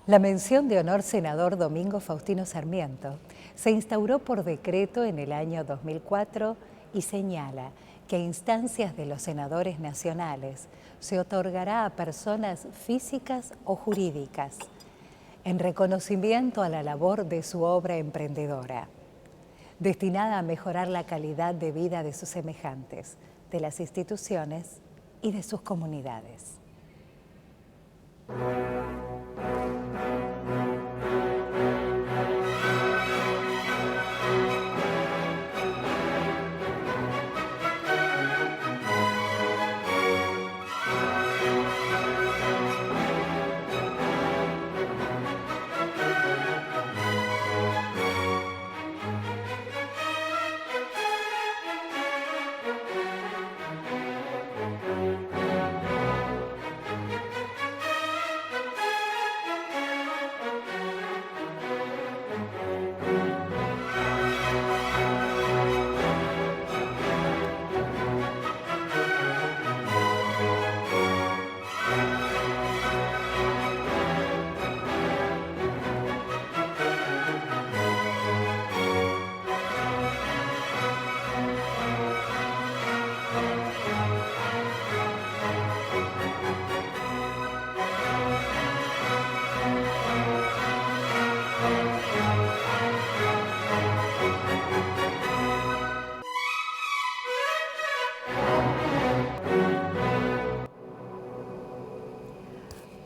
La mención de honor senador Domingo Faustino Sarmiento se instauró por decreto en el año 2004 y señala que a instancias de los senadores nacionales se otorgará a personas físicas o jurídicas en reconocimiento a la labor de su obra emprendedora, destinada a mejorar la calidad de vida de sus semejantes, de las instituciones y de sus comunidades.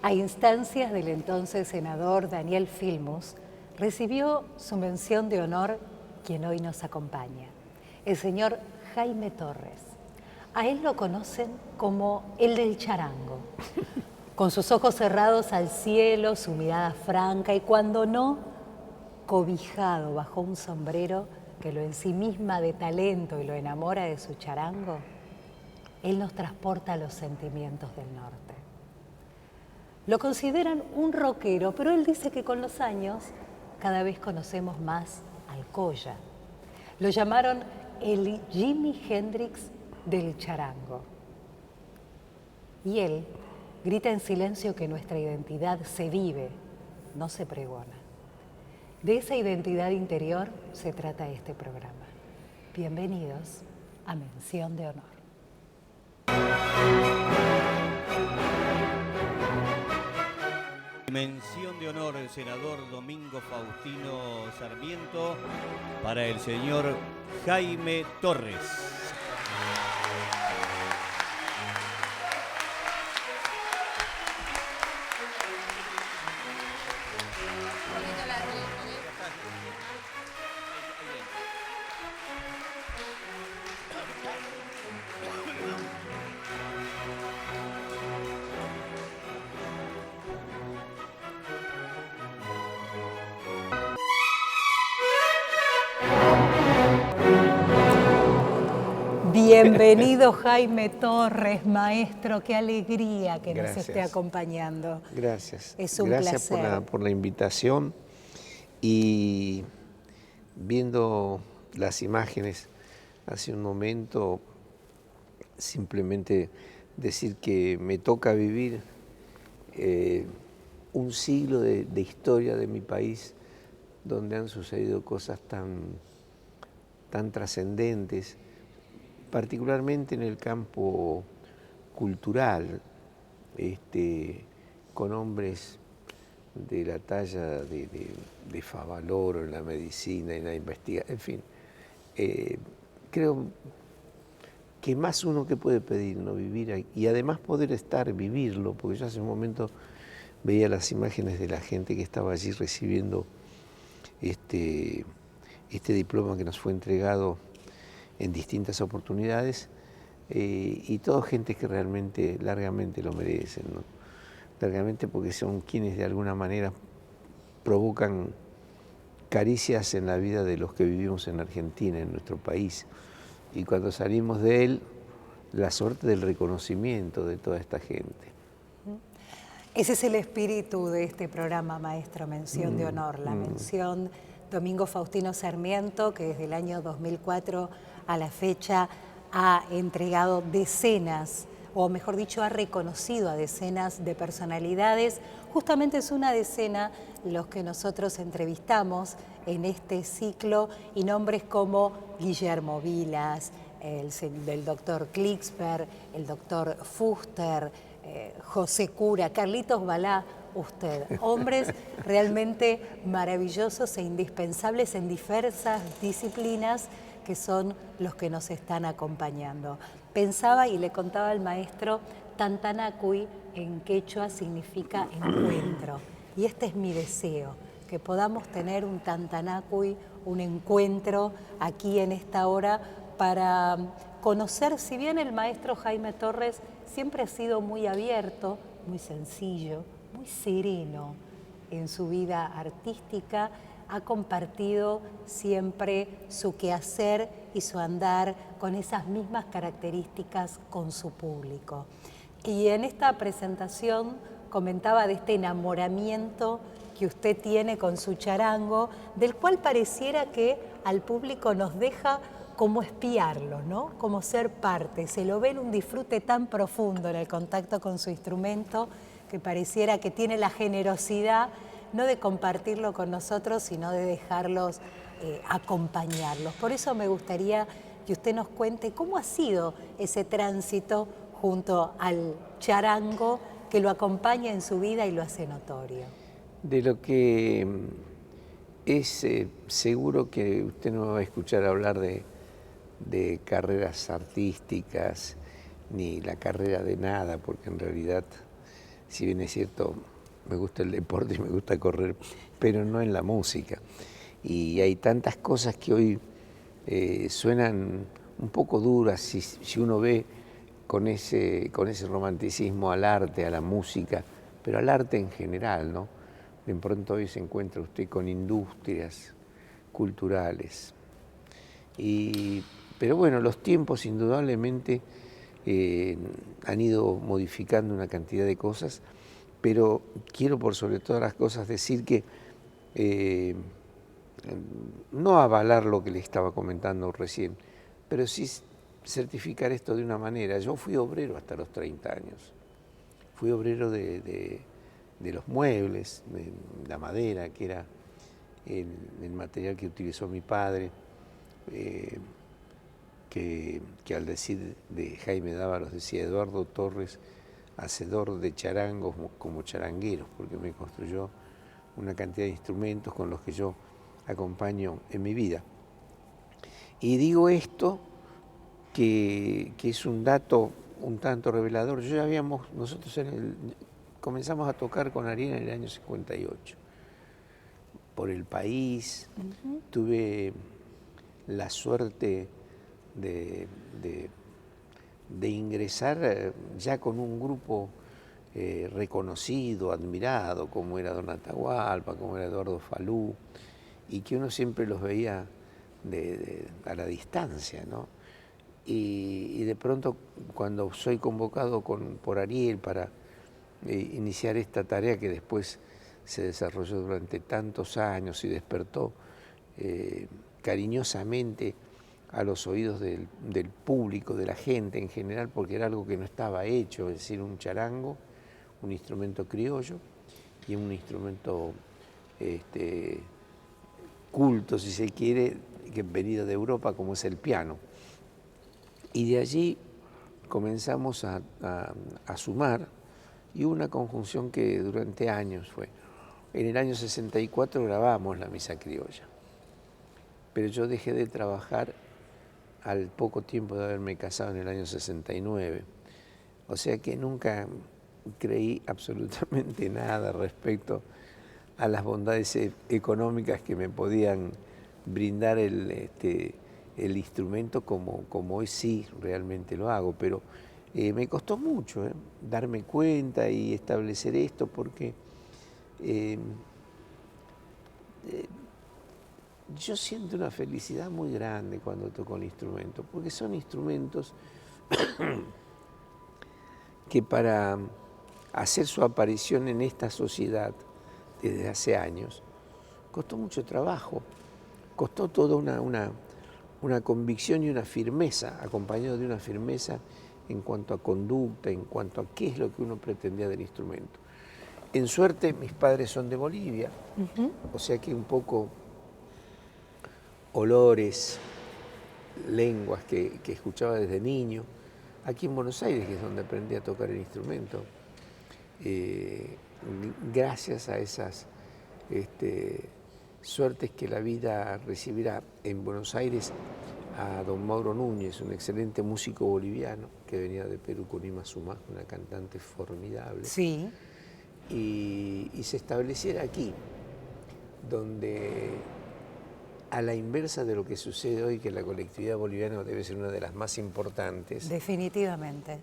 A instancias del entonces senador Daniel Filmus, recibió su mención de honor quien hoy nos acompaña, el señor Jaime Torres. A él lo conocen como el del charango, con sus ojos cerrados al cielo, su mirada franca y cuando no, cobijado bajo un sombrero que lo ensimisma de talento y lo enamora de su charango, él nos transporta a los sentimientos del norte. Lo consideran un rockero, pero él dice que con los años cada vez conocemos más al Colla. Lo llamaron el Jimi Hendrix del charango. Y él grita en silencio que nuestra identidad se vive, no se pregona. De esa identidad interior se trata este programa. Bienvenidos a Mención de Honor. Mención de honor del senador Domingo Faustino Sarmiento para el señor Jaime Torres. Bienvenido Jaime Torres, maestro, qué alegría que Gracias. nos esté acompañando. Gracias. Es un Gracias placer. por la invitación y viendo las imágenes hace un momento, simplemente decir que me toca vivir un siglo de historia de mi país donde han sucedido cosas tan trascendentes, particularmente en el campo cultural, con hombres de la talla de Favaloro en la medicina, en la investigación, en fin. Creo que más uno que puede pedir, ¿no? Vivir ahí, y además poder vivirlo, porque yo hace un momento veía las imágenes de la gente que estaba allí recibiendo este diploma que nos fue entregado en distintas oportunidades, y todo gente que realmente, largamente lo merecen, ¿no? Largamente porque son quienes de alguna manera provocan caricias en la vida de los que vivimos en Argentina, en nuestro país. Y cuando salimos de él, la suerte del reconocimiento de toda esta gente. Ese es el espíritu de este programa, maestro, Mención de Honor, la mención Domingo Faustino Sarmiento, que desde el año 2004 a la fecha ha entregado decenas o mejor dicho, ha reconocido a decenas de personalidades. Justamente es una decena los que nosotros entrevistamos en este ciclo, y nombres como Guillermo Vilas, el doctor Klicksberg, el doctor Fuster, José Cura, Carlitos Balá, usted. Hombres realmente maravillosos e indispensables en diversas disciplinas que son los que nos están acompañando. Pensaba y le contaba al maestro, Tantanacui en quechua significa encuentro. Y este es mi deseo, que podamos tener un Tantanacui, un encuentro aquí en esta hora para conocer, si bien el maestro Jaime Torres siempre ha sido muy abierto, muy sencillo, muy sereno en su vida artística, ha compartido siempre su quehacer y su andar con esas mismas características con su público. Y en esta presentación comentaba de este enamoramiento que usted tiene con su charango, del cual pareciera que al público nos deja como espiarlo, ¿no? Como ser parte. Se lo ve en un disfrute tan profundo en el contacto con su instrumento que pareciera que tiene la generosidad no de compartirlo con nosotros, sino de dejarlos acompañarlos. Por eso me gustaría que usted nos cuente cómo ha sido ese tránsito junto al charango que lo acompaña en su vida y lo hace notorio. De lo que es seguro que usted no va a escuchar hablar de carreras artísticas, ni la carrera de nada, porque en realidad, si bien es cierto, me gusta el deporte y me gusta correr, pero no en la música. Y hay tantas cosas que hoy suenan un poco duras si uno ve con ese romanticismo al arte, a la música, pero al arte en general, ¿no? De pronto hoy se encuentra usted con industrias culturales. Pero bueno, los tiempos indudablemente han ido modificando una cantidad de cosas, pero quiero por sobre todas las cosas decir que no avalar lo que le estaba comentando recién, pero sí certificar esto de una manera. Yo fui obrero hasta los 30 años, fui obrero de los muebles, de la madera, que era el material que utilizó mi padre, que al decir de Jaime Dávalos decía Eduardo Torres, hacedor de charangos como charangueros, porque me construyó una cantidad de instrumentos con los que yo acompaño en mi vida. Y digo esto, que es un dato un tanto revelador. Nosotros comenzamos a tocar con Ariel en el año 58. Por el país, tuve la suerte de ingresar ya con un grupo reconocido, admirado, como era Don Atahualpa, como era Eduardo Falú, y que uno siempre los veía a la distancia, ¿no? Y de pronto, cuando soy convocado por Ariel para iniciar esta tarea que después se desarrolló durante tantos años y despertó cariñosamente a los oídos del público, de la gente en general, porque era algo que no estaba hecho, es decir, un charango, un instrumento criollo y un instrumento culto, si se quiere, que venido de Europa, como es el piano. Y de allí comenzamos a sumar, y hubo una conjunción que durante años fue. En el año 64 grabamos la Misa Criolla, pero yo dejé de trabajar al poco tiempo de haberme casado en el año 69. O sea que nunca creí absolutamente nada respecto a las bondades económicas que me podían brindar el instrumento como hoy sí realmente lo hago. Pero me costó mucho darme cuenta y establecer esto, porque yo siento una felicidad muy grande cuando toco el instrumento, porque son instrumentos que para hacer su aparición en esta sociedad desde hace años costó mucho trabajo, costó toda una convicción y una firmeza, acompañado de una firmeza en cuanto a conducta, en cuanto a qué es lo que uno pretendía del instrumento. En suerte, mis padres son de Bolivia, o sea que un poco olores, lenguas que escuchaba desde niño. Aquí en Buenos Aires, que es donde aprendí a tocar el instrumento, gracias a esas suertes que la vida recibirá en Buenos Aires a don Mauro Núñez, un excelente músico boliviano que venía de Perú con Ima Sumá, una cantante formidable. Sí. Y se estableciera aquí, donde a la inversa de lo que sucede hoy, que la colectividad boliviana debe ser una de las más importantes. Definitivamente.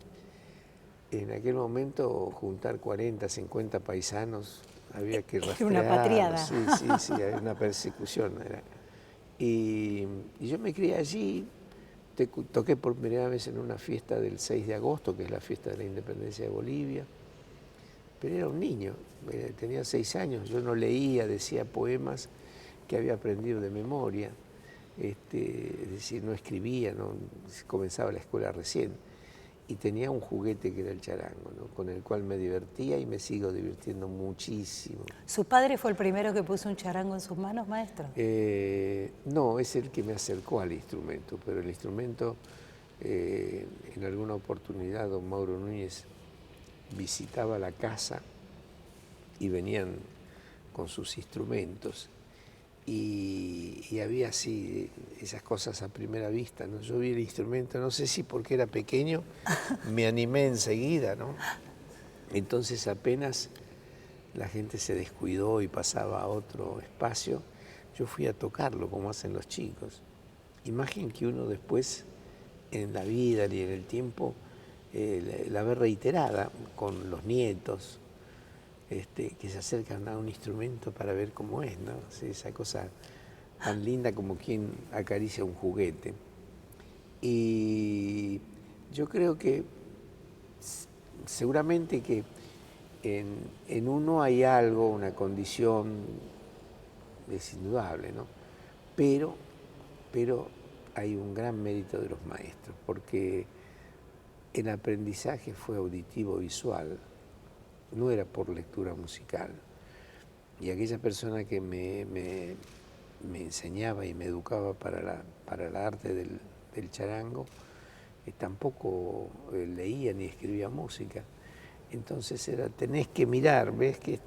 En aquel momento juntar 40, 50 paisanos, había que rastrear. Una patriada. Sí, había una persecución. Y yo me crié allí, toqué por primera vez en una fiesta del 6 de agosto, que es la fiesta de la independencia de Bolivia, pero era un niño, tenía 6 años, yo no leía, decía poemas que había aprendido de memoria, es decir, no escribía, no comenzaba la escuela recién, y tenía un juguete que era el charango, ¿no? Con el cual me divertía y me sigo divirtiendo muchísimo. ¿Su padre fue el primero que puso un charango en sus manos, maestro? No, es el que me acercó al instrumento, pero el instrumento, en alguna oportunidad, don Mauro Núñez visitaba la casa y venían con sus instrumentos. Y había así esas cosas a primera vista, ¿no? Yo vi el instrumento, no sé si porque era pequeño, me animé enseguida, ¿no? Entonces apenas la gente se descuidó y pasaba a otro espacio, yo fui a tocarlo como hacen los chicos. Imagen que uno después en la vida y en el tiempo la ve reiterada con los nietos, que se acercan a un instrumento para ver cómo es, ¿no? Sí, esa cosa tan linda como quien acaricia un juguete. Y yo creo que seguramente que en uno hay algo, una condición, es indudable, ¿no? Pero hay un gran mérito de los maestros, porque el aprendizaje fue auditivo-visual, no era por lectura musical. Y aquella persona que me enseñaba y me educaba para el arte del charango, tampoco leía ni escribía música. Entonces tenés que mirar, ves que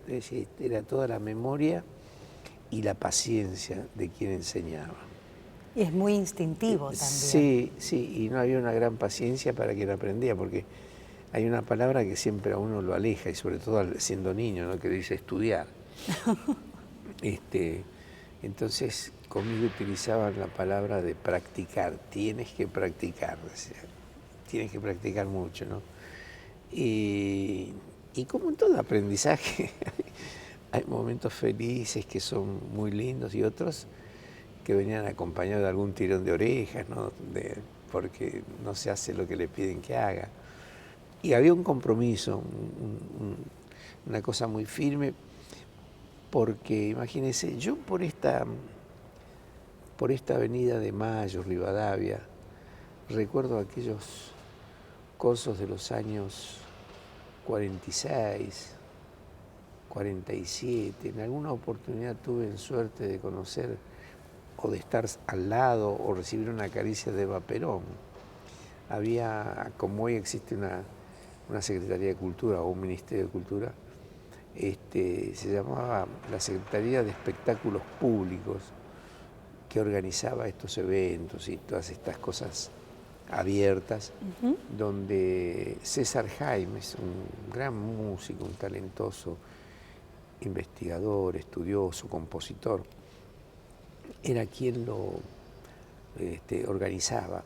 era toda la memoria y la paciencia de quien enseñaba. Y es muy instintivo también. Sí, y no había una gran paciencia para quien aprendía, porque hay una palabra que siempre a uno lo aleja, y sobre todo siendo niño, ¿no? Que dice estudiar. Entonces, conmigo utilizaban la palabra de practicar. Tienes que practicar, decía. Tienes que practicar mucho, ¿no? Y como en todo aprendizaje, hay momentos felices que son muy lindos y otros que venían acompañados de algún tirón de orejas, ¿no? Porque no se hace lo que le piden que haga. Y había un compromiso, una cosa muy firme, porque imagínense, yo por esta avenida de Mayo, Rivadavia, recuerdo aquellos cursos de los años 46, 47, en alguna oportunidad tuve suerte de conocer o de estar al lado o recibir una caricia de Eva Perón. Había, como hoy existe una Secretaría de Cultura o un Ministerio de Cultura, se llamaba la Secretaría de Espectáculos Públicos, que organizaba estos eventos y todas estas cosas abiertas, donde César Jaimes, un gran músico, un talentoso investigador, estudioso, compositor, era quien lo organizaba.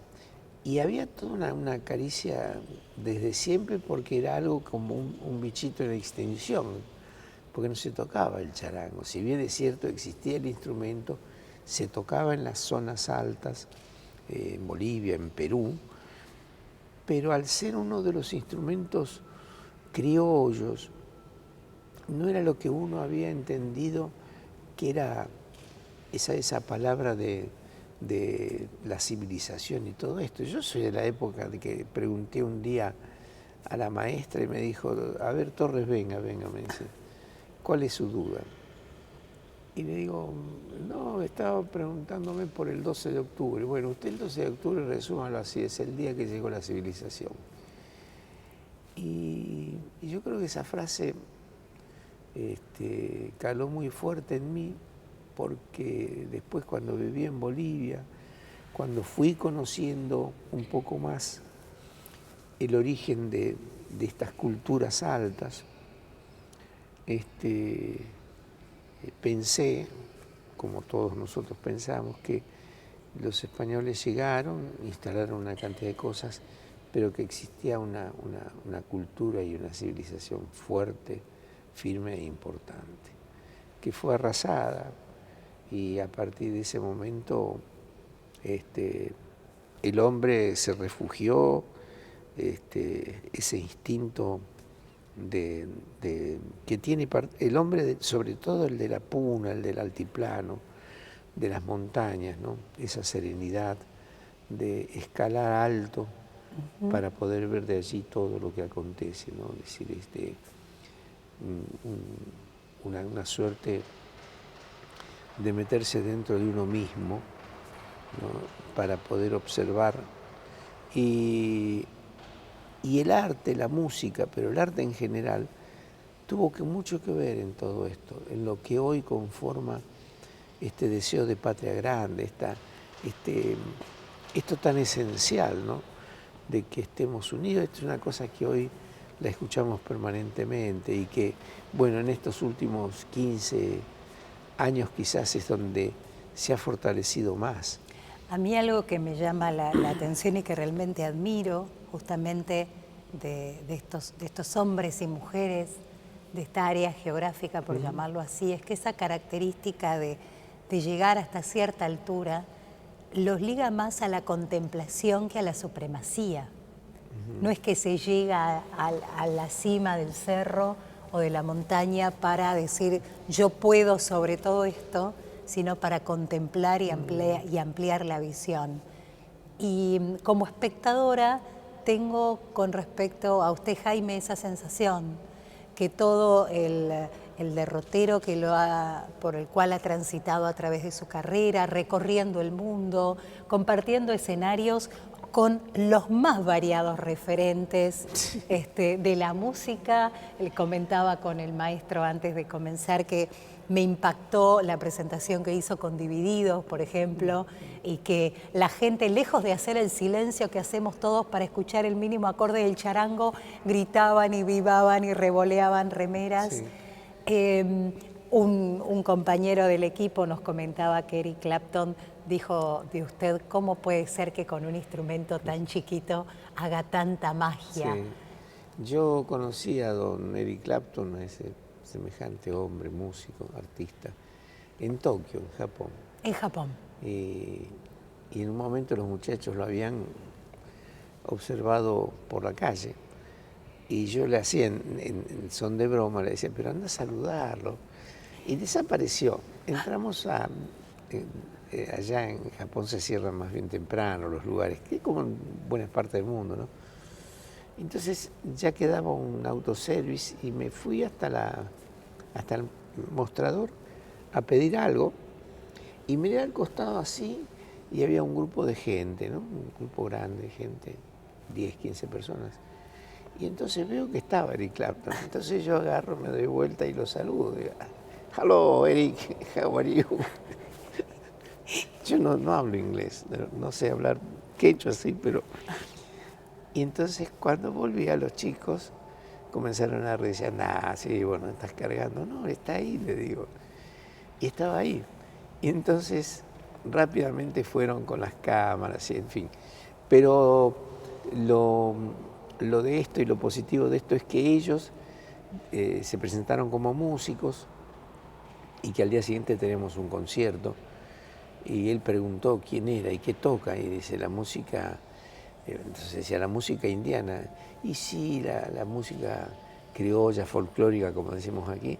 Y había toda una caricia desde siempre, porque era algo como un bichito en extinción, porque no se tocaba el charango. Si bien es cierto, existía el instrumento, se tocaba en las zonas altas, en Bolivia, en Perú, pero al ser uno de los instrumentos criollos, no era lo que uno había entendido que era esa palabra de de la civilización y todo esto. Yo soy de la época de que pregunté un día a la maestra y me dijo, a ver, Torres, venga, me dice, ¿cuál es su duda? Y le digo, no, estaba preguntándome por el 12 de octubre. Bueno, usted el 12 de octubre, resúmalo así, es el día que llegó la civilización. Y yo creo que esa frase caló muy fuerte en mí, porque después cuando viví en Bolivia, cuando fui conociendo un poco más el origen de estas culturas altas, pensé, como todos nosotros pensamos, que los españoles llegaron, instalaron una cantidad de cosas, pero que existía una cultura y una civilización fuerte, firme e importante, que fue arrasada, y a partir de ese momento el hombre se refugió, ese instinto que tiene el hombre, sobre todo el de la puna, el del altiplano, de las montañas, ¿no? Esa serenidad de escalar alto para poder ver de allí todo lo que acontece, ¿no? Es decir, una suerte de meterse dentro de uno mismo, ¿no? Para poder observar. Y el arte, la música, pero el arte en general, tuvo mucho que ver en todo esto, en lo que hoy conforma este deseo de patria grande, esto tan esencial, ¿no? De que estemos unidos. Esto es una cosa que hoy la escuchamos permanentemente y que, bueno, en estos últimos 15 años quizás es donde se ha fortalecido más. A mí algo que me llama la atención y que realmente admiro justamente de estos hombres y mujeres de esta área geográfica, por llamarlo así, es que esa característica de llegar hasta cierta altura los liga más a la contemplación que a la supremacía. No es que se llega a la cima del cerro o de la montaña para decir yo puedo sobre todo esto, sino para contemplar y ampliar la visión. Y como espectadora tengo con respecto a usted, Jaime, esa sensación que todo el derrotero por el cual ha transitado a través de su carrera, recorriendo el mundo, compartiendo escenarios con los más variados referentes de la música. Le comentaba con el maestro antes de comenzar que me impactó la presentación que hizo con Divididos, por ejemplo, y que la gente, lejos de hacer el silencio que hacemos todos para escuchar el mínimo acorde del charango, gritaban y vivaban y revoleaban remeras. Sí. Un compañero del equipo nos comentaba que Eric Clapton dijo de usted, ¿cómo puede ser que con un instrumento tan chiquito haga tanta magia? Sí. Yo conocí a don Eric Clapton, a ese semejante hombre, músico, artista, en Tokio, en Japón. En Japón. Y en un momento los muchachos lo habían observado por la calle y yo le hacía en son de broma, le decía, pero anda a saludarlo. Y desapareció. Entramos allá en Japón se cierran más bien temprano los lugares, que como en buenas partes del mundo, ¿no? Entonces ya quedaba un autoservice y me fui hasta el mostrador a pedir algo y miré al costado así y había un grupo de gente, ¿no? Un grupo grande de gente, 10, 15 personas. Y entonces veo que estaba Eric Clapton. Entonces yo agarro, me doy vuelta y lo saludo. Digo, hello Eric, how are you? Yo no hablo inglés, no sé hablar quechua así, pero... Y entonces cuando volví a los chicos, comenzaron a reír, sí, bueno, estás cargando. No, está ahí, le digo. Y estaba ahí. Y entonces rápidamente fueron con las cámaras, y en fin. Pero lo de esto y lo positivo de esto es que ellos se presentaron como músicos y que al día siguiente tenemos un concierto. Y él preguntó quién era y qué toca, y dice, la música... Entonces decía, la música indiana. Y sí, la música criolla, folclórica, como decimos aquí.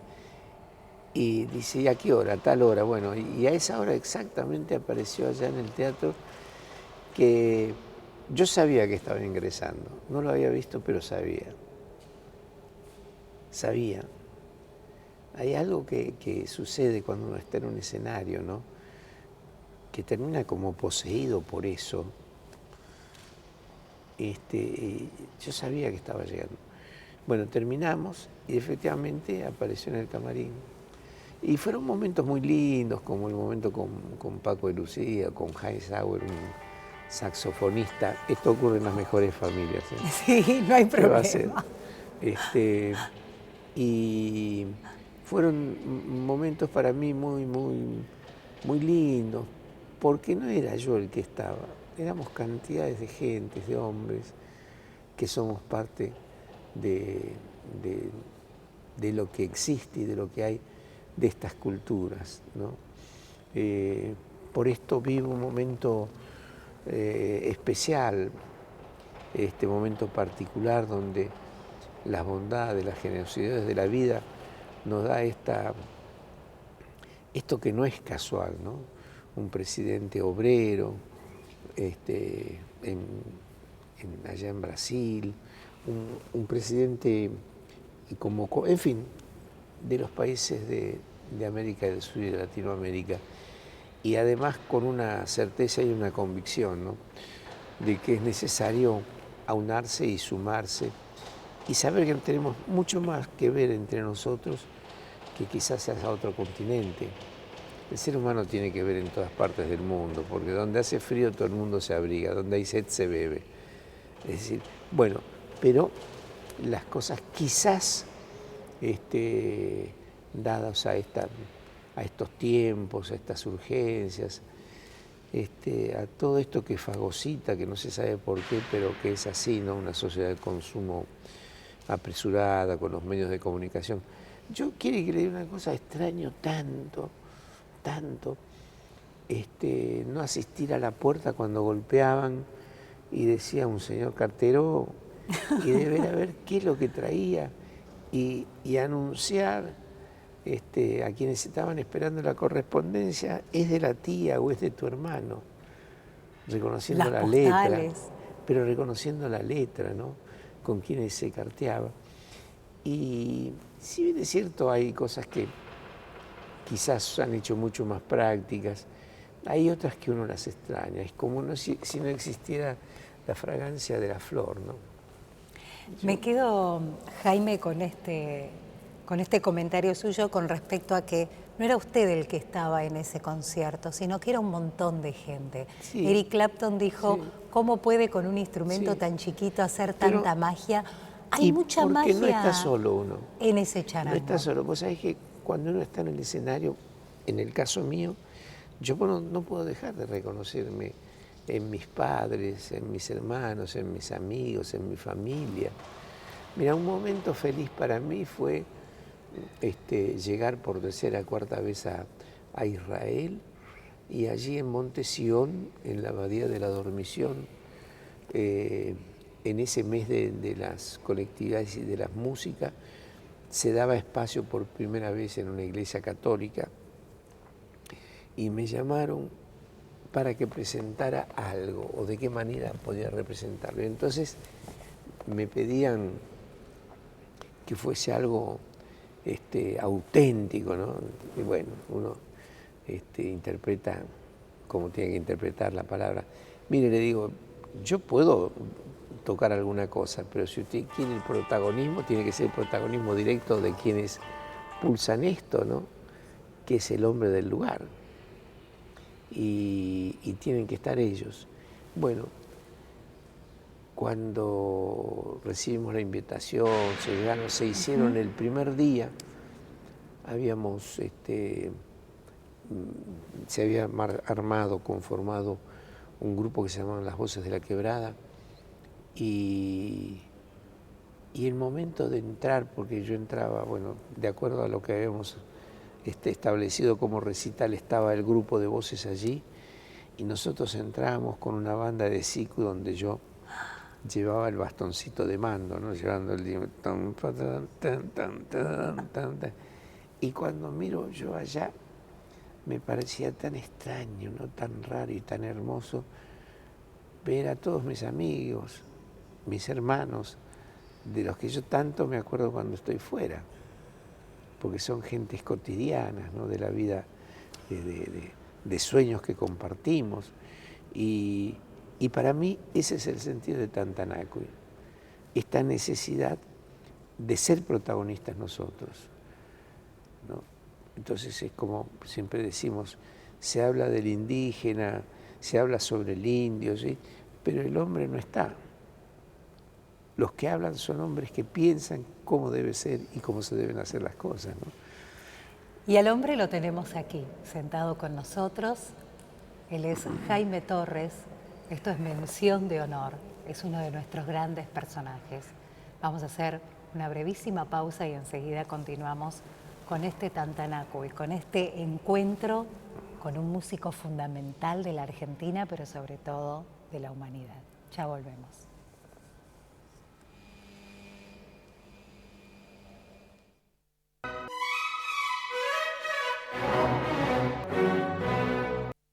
Y dice, ¿y a qué hora? A tal hora. Bueno, y a esa hora exactamente apareció allá en el teatro, que yo sabía que estaba ingresando. No lo había visto, pero sabía. Sabía. Hay algo que sucede cuando uno está en un escenario, ¿no? Que termina como poseído por eso. Yo sabía que estaba llegando. Bueno, terminamos y efectivamente apareció en el camarín. Y fueron momentos muy lindos, como el momento con Paco de Lucía, con Heinz Sauer, un saxofonista. Esto ocurre en las mejores familias, ¿eh? Sí, no hay ¿Qué va a ser? problema. Y fueron momentos para mí muy, muy, muy lindos, porque no era yo el que estaba, éramos cantidades de gentes, de hombres, que somos parte de, de- de lo que existe y de lo que hay de estas culturas, ¿no? Por esto vivo un momento especial, este momento particular donde las bondades, las generosidades de la vida nos da esto que no es casual, ¿no? Un presidente obrero, allá en Brasil, un presidente en fin, de los países de América del Sur y de Latinoamérica, y además con una certeza y una convicción, ¿no? De que es necesario aunarse y sumarse y saber que tenemos mucho más que ver entre nosotros que quizás hacia otro continente. El ser humano tiene que ver en todas partes del mundo, porque donde hace frío todo el mundo se abriga, donde hay sed se bebe. Es decir, bueno, pero las cosas quizás dadas a estos tiempos, a estas urgencias, a todo esto que fagocita, que no se sabe por qué, pero que es así, ¿no? Una sociedad de consumo apresurada, con los medios de comunicación. Yo quiero que le diga una cosa, extraño tanto, no asistir a la puerta cuando golpeaban y decía un señor cartero, y de ver a ver qué es lo que traía y anunciar a quienes estaban esperando la correspondencia, es de la tía o es de tu hermano, reconociendo Las la letra, postales. pero reconociendo la letra, ¿no? Con quienes se carteaba. Y si bien es cierto, hay cosas que quizás han hecho mucho más prácticas, hay otras que uno las extraña. Es como si no existiera la fragancia de la flor, ¿no? Me quedo, Jaime, con este comentario suyo con respecto a que no era usted el que estaba en ese concierto, sino que era un montón de gente. Sí, Eric Clapton dijo, sí, ¿cómo puede con un instrumento sí. tan chiquito hacer Pero, tanta magia? Hay y mucha porque no está magia solo uno. en ese No está charango. solo. Vos sabés que cuando uno está en el escenario, en el caso mío, yo no puedo dejar de reconocerme en mis padres, en mis hermanos, en mis amigos, en mi familia. Mira, un momento feliz para mí fue llegar por tercera, cuarta vez a Israel, y allí en Monte Sión, en la Abadía de la Dormición, en ese mes de las colectividades y de las músicas, se daba espacio por primera vez en una iglesia católica y me llamaron para que presentara algo o de qué manera podía representarlo. Entonces me pedían que fuese algo auténtico, ¿no? Y bueno, uno interpreta como tiene que interpretar la palabra. Mire, le digo, yo puedo tocar alguna cosa, pero si usted quiere el protagonismo, tiene que ser el protagonismo directo de quienes pulsan esto, ¿no? Que es el hombre del lugar. Y tienen que estar ellos. Bueno, cuando recibimos la invitación, se hicieron el primer día, se había armado, conformado un grupo que se llamaban Las Voces de la Quebrada, y el momento de entrar, porque yo entraba, bueno, de acuerdo a lo que habíamos establecido como recital, estaba el grupo de voces allí, y nosotros entrábamos con una banda de siku donde yo llevaba el bastoncito de mando, ¿no? Llevando el Y cuando miro yo allá, me parecía tan extraño, ¿no? Tan raro y tan hermoso ver a todos mis amigos, mis hermanos, de los que yo tanto me acuerdo cuando estoy fuera, porque son gentes cotidianas, ¿no? De la vida, de sueños que compartimos. Y para mí ese es el sentido de Tantanacui, esta necesidad de ser protagonistas nosotros, ¿no? Entonces es como siempre decimos, se habla del indígena, se habla sobre el indio, ¿sí? Pero el hombre no está. Los que hablan son hombres que piensan cómo debe ser y cómo se deben hacer las cosas, ¿no? Y al hombre lo tenemos aquí, sentado con nosotros. Él es Jaime Torres. Esto es mención de honor. Es uno de nuestros grandes personajes. Vamos a hacer una brevísima pausa y enseguida continuamos con este Tantanacui, con este encuentro con un músico fundamental de la Argentina, pero sobre todo de la humanidad. Ya volvemos.